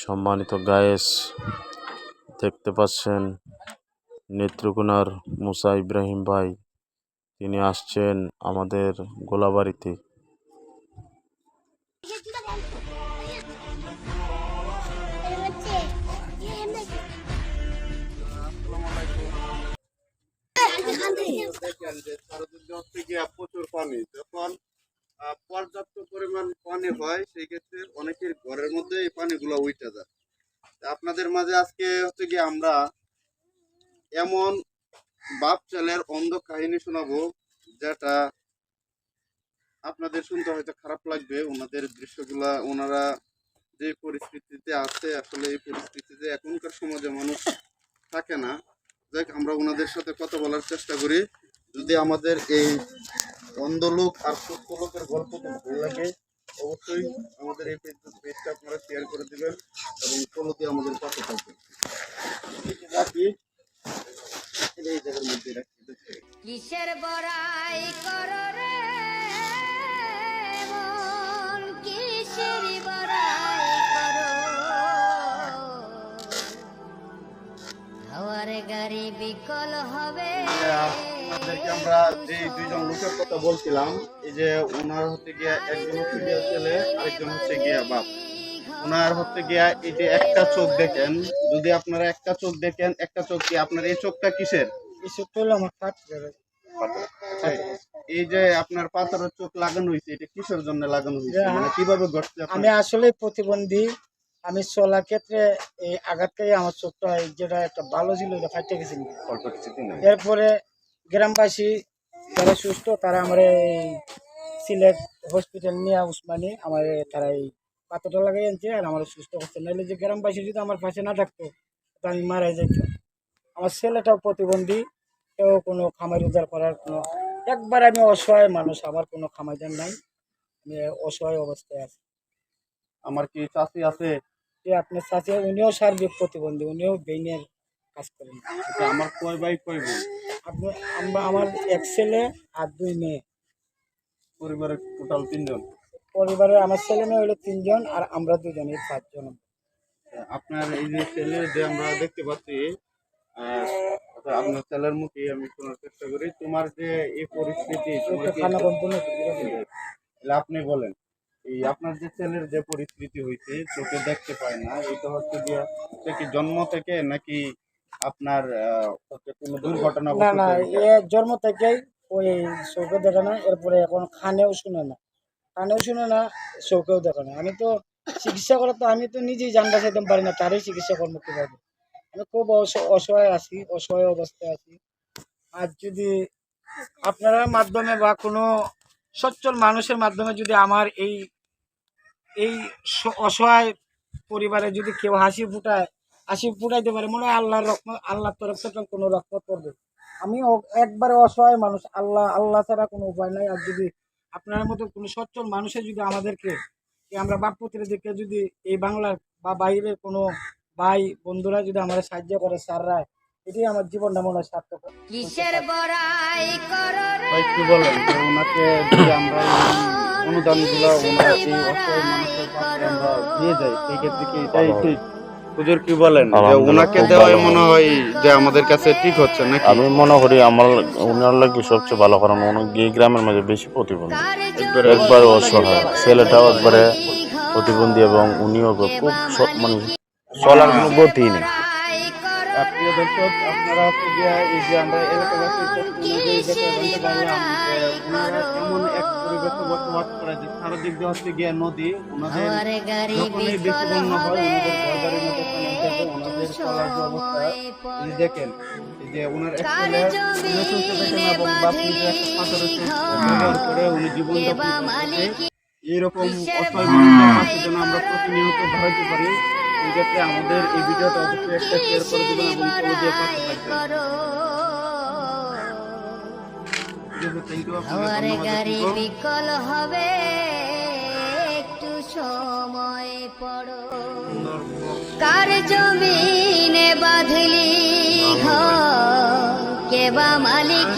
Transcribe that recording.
সম্মানিত গায়েস, দেখতে পাচ্ছেন নেত্রকোনার মুসা ইব্রাহিম ভাই, তিনি আসছেন আমাদের গোলাবাড়িতে। প্রচুর পানি, যখন পর্যাপ্ত পরিমাণ পানি হয় সেই ক্ষেত্রে অনেকের ঘরের মধ্যে এই পানিগুলো উঠে যায়। আপনাদের মাঝে আজকে হচ্ছে কি আমরা এমন বাপ ছেলের অন্ধ কাহিনী শোনাবো, যেটা আপনাদের শুনতে হয়তো খারাপ লাগবে। ওনাদের দৃশ্যগুলা, ওনারা যে পরিস্থিতিতে আছে, আসলে এই পরিস্থিতিতে এখনকার সমাজে মানুষ থাকে না। যাক, আমরা ওনাদের সাথে কথা বলার চেষ্টা করি। যদি আমাদের এই অন্ধ লোক আর সুস্থ লোকের গল্পটা ভালো লাগে, অবশ্যই আমাদের এই পেজটা আপনারা শেয়ার করে দিবেন এবং ফলো দিয়ে আমাদের পাশে থাকবেন। রাখি এই জায়গার মধ্যে রাখি। কিসের বড়াই করো রে মন, কিসের বড়াই করো, হাওয়ার গাড়ি বিকল হবে। আপনাদেরকে আমরা যে দুইজন লোকের কথা বলছিলাম, এই যে ওনার হচ্ছে গিয়া একজন হচ্ছে গিয়া ছেলে, আরেকজন হচ্ছে গিয়া বাপ। ওনার হচ্ছে গিয়া এই যে একটা চোখ দেখেন, যদি আপনারা একটা চোখ দেখেন, একটা চোখ কি আপনার এই চোখটা কিসের? এই চোখটা হলো আমার এই যে আপনার পাথরের চোখ লাগানো হয়েছে, এটা কিসের জন্য লাগানো হয়েছে, মানে কিভাবে ঘটছে? আমি আসলে প্রতিবন্ধী। আমি চলার ক্ষেত্রে এই আঘাতকারী আমার চোখটা যেটা একটা ভালো ছিল এটা ফাইটে গেছিল। এরপরে গ্রামবাসী যারা সুস্থ তারা আমার এই সিলেট হসপিটাল নিয়ে উসমানী আমার তারা এই পাথরটা লাগাই আনছে আর আমার সুস্থ করছে। নাহলে যে গ্রামবাসী যদি আমার পাশে না থাকতো তো আমি মারা যেতাম। আমার ছেলেটাও প্রতিবন্ধী, কেউ কোনো খামার উদ্ধার করার কোনো, একবার আমি অসহায় মানুষ, আমার কোনো খামাইদার নাই, আমি অসহায় অবস্থায় আছি। আমার কি চাষি আছে? যে আপনার চাচি উনিও সার্বিক প্রতিবন্ধী, উনিও বেইনের কাজ করেন। আমার কয় ভাই কয় বোন? আপনি আমার এক ছেলে আর 2 মেয়ে। পরিবারের টোটাল 3 জন। পরিবারে আমার ছেলে মেয়ে হলো 3 জন আর আমরা 2 জন, এই 5 জন। আপনার এই যে ছেলে যে আমরা দেখতে পাচ্ছি, আপনার ছেলের মুখে আমি শোনার চেষ্টা করি, তোমার যে এই পরিস্থিতি, আপনি বলেন এই আপনার যে ছেলের যে পরিস্থিতি হয়েছে, চোখে দেখতে পায় না, এটা হচ্ছে গিয়া সে কি জন্ম থেকে নাকি আপনার কোনো দুর্ঘটনা? না না, এ জন্ম থেকেই ওই চোখে দেখে না, এরপরে এখন কানেও শুনে না, চোখেও দেখে না। আমি তো চিকিৎসা করা, তো আমি তো নিজেই জানতে চাইতে পারি না, তারই চিকিৎসা করবো কিভাবে। আমি খুব অসহায় আছি, অসহায় অবস্থায় আছি। আর যদি আপনারা মাধ্যমে বা কোনো সচ্ছল মানুষের মাধ্যমে যদি আমার এই এই অসহায় পরিবারে যদি কেউ হাসি ফুটাইতে পারে, মনে হয় আল্লাহর তরফ থেকে কোনো রহমত করবে। আমি একবারে অসহায় মানুষ, আল্লাহ ছাড়া কোনো উপায় নাই। আর যদি আপনার মতো কোনো সচ্ছল মানুষের যদি আমাদেরকে, আমরা বাপ পুত্রদেরকে যদি এই বাংলার বা বাইরের কোনো ভাই বন্ধুরা যদি আমার সাহায্য করে, স্যাররা, এটাই আমার জীবনটা মনে হয় সার্থক। কিসের বড়াই করো রে কি বলেন যে ওনাকে যদি আমরা অনুদানগুলো ওনার এই অসহায় মানুষের পাশে আমরা দিয়ে যাই, সেই ক্ষেত্রে কি এটাই ঠিক? হুজুর কি বলেন যে ওনাকে দেওয়াই মনে হয় যে আমাদের কাছে ঠিক হচ্ছে নাকি? আমি মনে করি আমার উনার লাগে সবচেয়ে ভালো, কারণ উনি গ্রামের মাঝে বেশি প্রতিবন্ধী, একবারে অসহায়, ছেলেটাও একবারে প্রতিবন্ধী এবং উনিও খুব মানে চলার কোনো গতি নেই। প্রিয় দর্শক, আপনারা হচ্ছে গিয়ে এই যে আমরা এলাকাবাসীর তথ্য অনুযায়ী যেটা জানতে পারলাম যে ওনারা এমন এক পরিবেশে বসবাস করে যে চারদিক দিয়ে হচ্ছে গিয়ে নদী, ওনাদের যখনই বেশি বন্যা হয় ওনাদের ঘর বাড়ির মধ্যে পানি থাকে, ওনাদের চলার যে অবস্থা তিনি দেখেন। এই যে ওনার এক ছেলে চলতে দেখেন এবং বাপ নিজে একটা পাথরের ব্যবহার করে উনি জীবনযাপন করতেছে। এইরকম অসহায় মানুষের পাশে যেন আমরা প্রতিনিয়ত দাঁড়াতে পারি, এই ক্ষেত্রে আমাদের এই ভিডিওটা অবশ্যই একটা শেয়ার করে দেবেন এবং ফলো দিয়ে পাশে থাকবেন। হাওয়ার গাড়ি বিকল হবে, একটু সময় পড়ো। কার জমিনে বাঁধলি ঘর, কে বা মালিক?